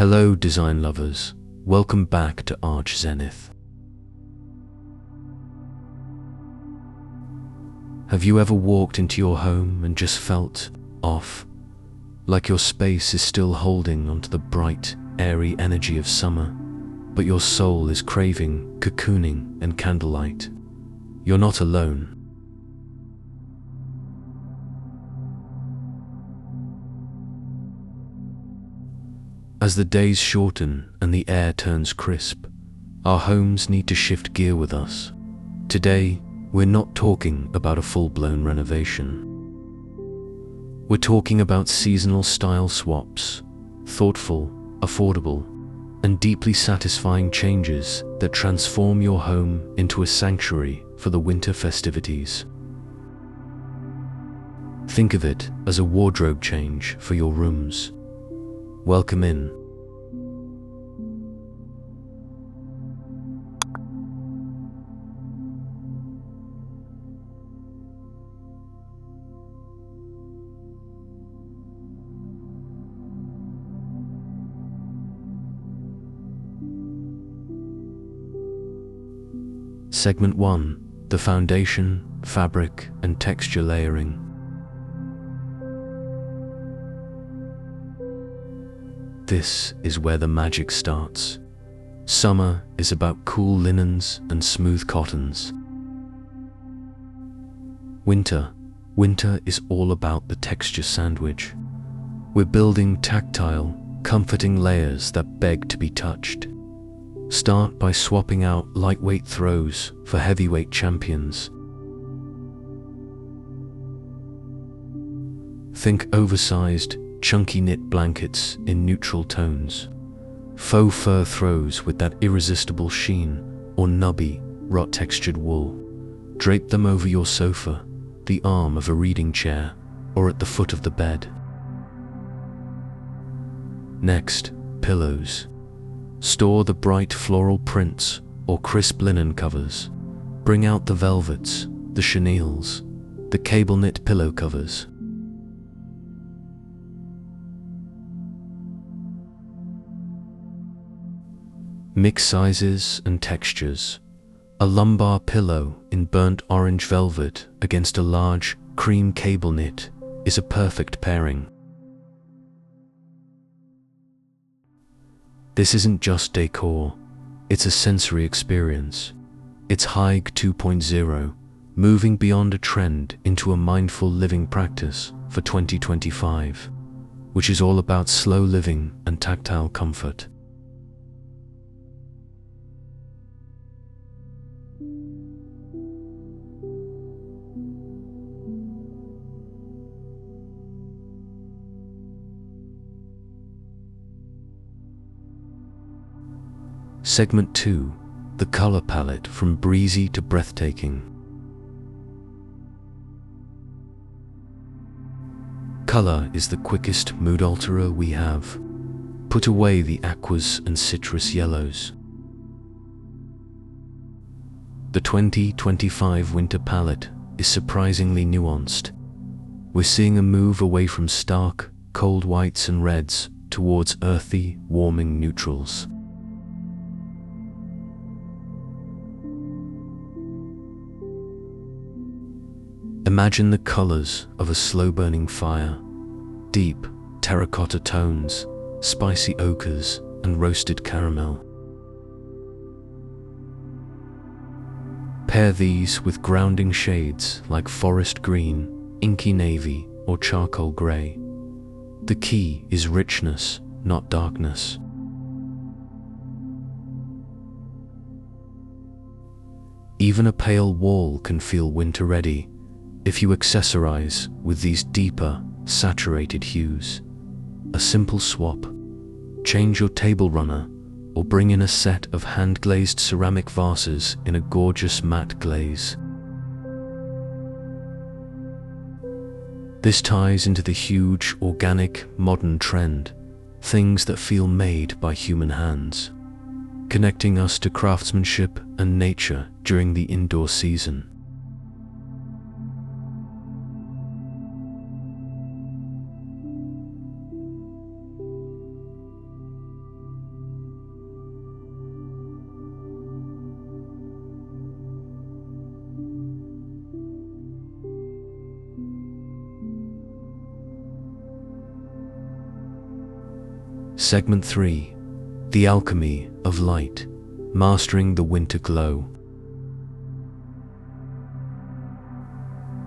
Hello design lovers, welcome back to Arch Zenith. Have you ever walked into your home and just felt off, like your space is still holding onto the bright, airy energy of summer, but your soul is craving cocooning and candlelight? You're not alone. As the days shorten and the air turns crisp, our homes need to shift gear with us. Today, we're not talking about a full-blown renovation. We're talking about seasonal style swaps, thoughtful, affordable, and deeply satisfying changes that transform your home into a sanctuary for the winter festivities. Think of it as a wardrobe change for your rooms. Welcome in. Segment 1. The foundation, fabric, and texture layering. This is where the magic starts. Summer is about cool linens and smooth cottons. Winter is all about the texture sandwich. We're building tactile, comforting layers that beg to be touched. Start by swapping out lightweight throws for heavyweight champions. Think oversized, chunky knit blankets in neutral tones, faux fur throws with that irresistible sheen, or nubby, rot-textured wool. Drape them over your sofa, the arm of a reading chair, or at the foot of the bed. Next, pillows. Store the bright floral prints or crisp linen covers. Bring out the velvets, the chenilles, the cable knit pillow covers. Mix sizes and textures. A lumbar pillow in burnt orange velvet against a large cream cable knit is a perfect pairing. This isn't just decor, it's a sensory experience. It's Hygge 2.0, moving beyond a trend into a mindful living practice for 2025, which is all about slow living and tactile comfort. Segment 2. The color palette from breezy to breathtaking. Color is the quickest mood alterer we have. Put away the aquas and citrus yellows. The 2025 winter palette is surprisingly nuanced. We're seeing a move away from stark, cold whites and reds towards earthy, warming neutrals. Imagine the colors of a slow-burning fire, deep terracotta tones, spicy ochres, and roasted caramel. Pair these with grounding shades like forest green, inky navy, or charcoal gray. The key is richness, not darkness. Even a pale wall can feel winter-ready if you accessorize with these deeper, saturated hues. A simple swap. Change your table runner or bring in a set of hand-glazed ceramic vases in a gorgeous matte glaze. This ties into the huge, organic, modern trend, things that feel made by human hands, connecting us to craftsmanship and nature during the indoor season. Segment 3. The Alchemy of Light. Mastering the Winter Glow.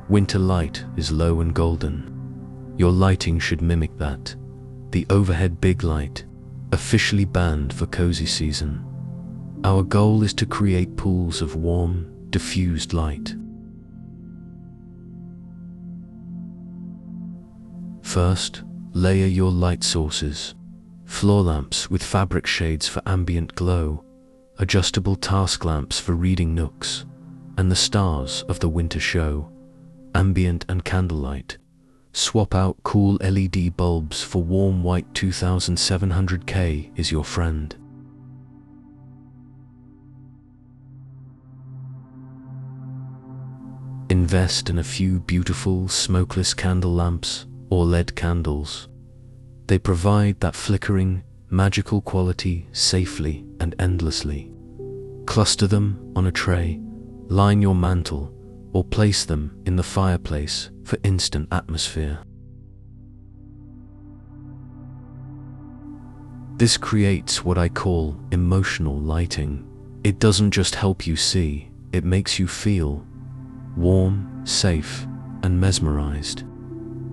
Winter light is low and golden. Your lighting should mimic that. The overhead big light, officially banned for cozy season. Our goal is to create pools of warm, diffused light. First, layer your light sources. Floor lamps with fabric shades for ambient glow, adjustable task lamps for reading nooks, and the stars of the winter show, ambient and candlelight. Swap out cool LED bulbs for warm white 2700K is your friend. Invest in a few beautiful smokeless candle lamps or LED candles. They provide that flickering, magical quality safely and endlessly. Cluster them on a tray, line your mantle, or place them in the fireplace for instant atmosphere. This creates what I call emotional lighting. It doesn't just help you see, it makes you feel warm, safe, and mesmerized.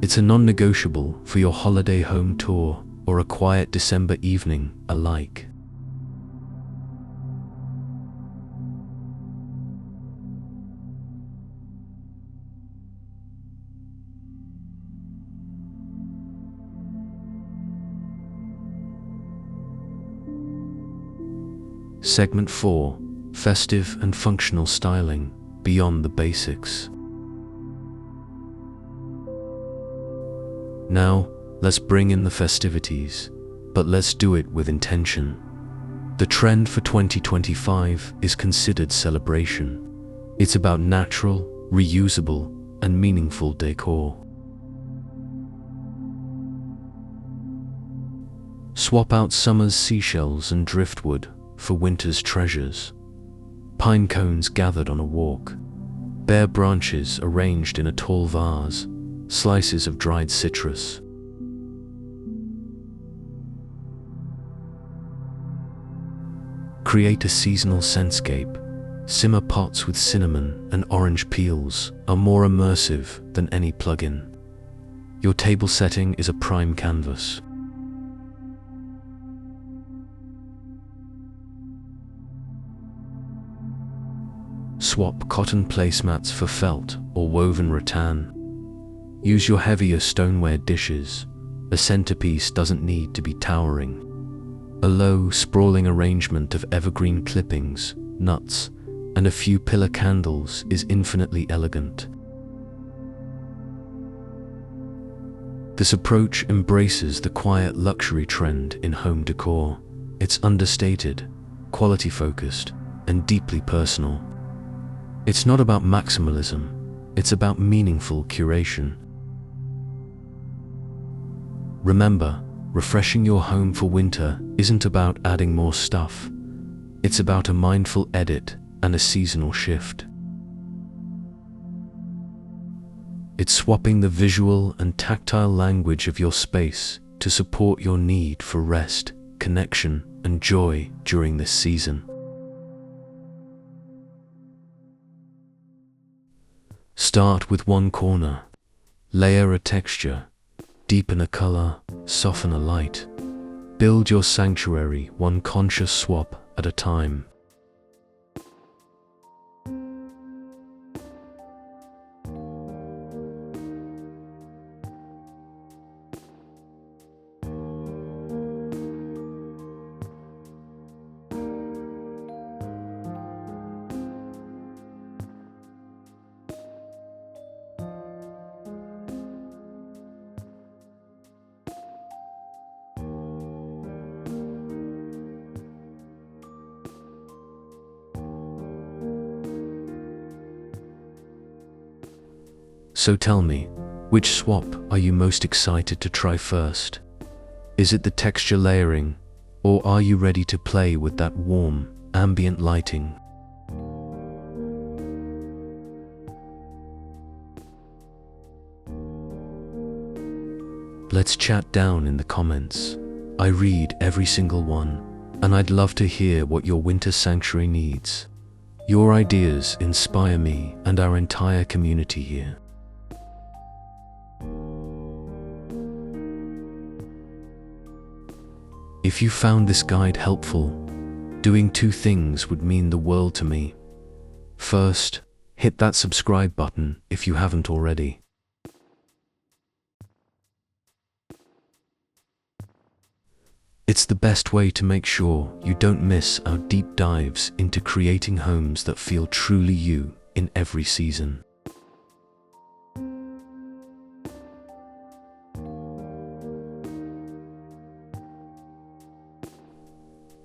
It's a non-negotiable for your holiday home tour or a quiet December evening alike. Segment 4. Festive and functional styling beyond the basics. Now, let's bring in the festivities, but let's do it with intention. The trend for 2025 is considered celebration. It's about natural, reusable, and meaningful decor. Swap out summer's seashells and driftwood for winter's treasures. Pine cones gathered on a walk, bare branches arranged in a tall vase, slices of dried citrus. Create a seasonal scentscape. Simmer pots with cinnamon and orange peels are more immersive than any plug-in. Your table setting is a prime canvas. Swap cotton placemats for felt or woven rattan. Use your heavier stoneware dishes. A centerpiece doesn't need to be towering. A low, sprawling arrangement of evergreen clippings, nuts, and a few pillar candles is infinitely elegant. This approach embraces the quiet luxury trend in home decor. It's understated, quality-focused, and deeply personal. It's not about maximalism, it's about meaningful curation. Remember, refreshing your home for winter isn't about adding more stuff. It's about a mindful edit and a seasonal shift. It's swapping the visual and tactile language of your space to support your need for rest, connection, and joy during this season. Start with one corner. Layer a texture. Deepen a color, soften a light. Build your sanctuary one conscious swap at a time. So tell me, which swap are you most excited to try first? Is it the texture layering, or are you ready to play with that warm, ambient lighting? Let's chat down in the comments. I read every single one, and I'd love to hear what your winter sanctuary needs. Your ideas inspire me and our entire community here. If you found this guide helpful, doing 2 things would mean the world to me. First, hit that subscribe button if you haven't already. It's the best way to make sure you don't miss our deep dives into creating homes that feel truly you in every season.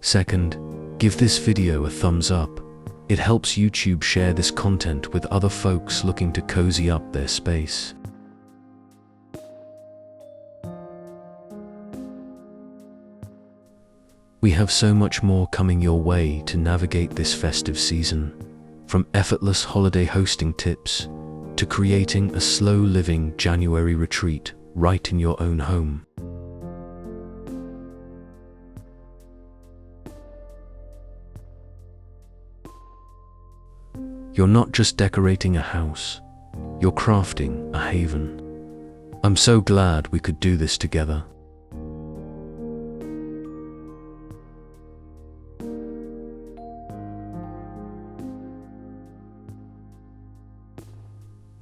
Second, give this video a thumbs up. It helps YouTube share this content with other folks looking to cozy up their space. We have so much more coming your way to navigate this festive season, from effortless holiday hosting tips to creating a slow-living January retreat right in your own home. You're not just decorating a house, you're crafting a haven. I'm so glad we could do this together.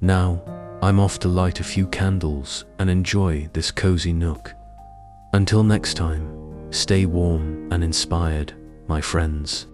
Now, I'm off to light a few candles and enjoy this cozy nook. Until next time, stay warm and inspired, my friends.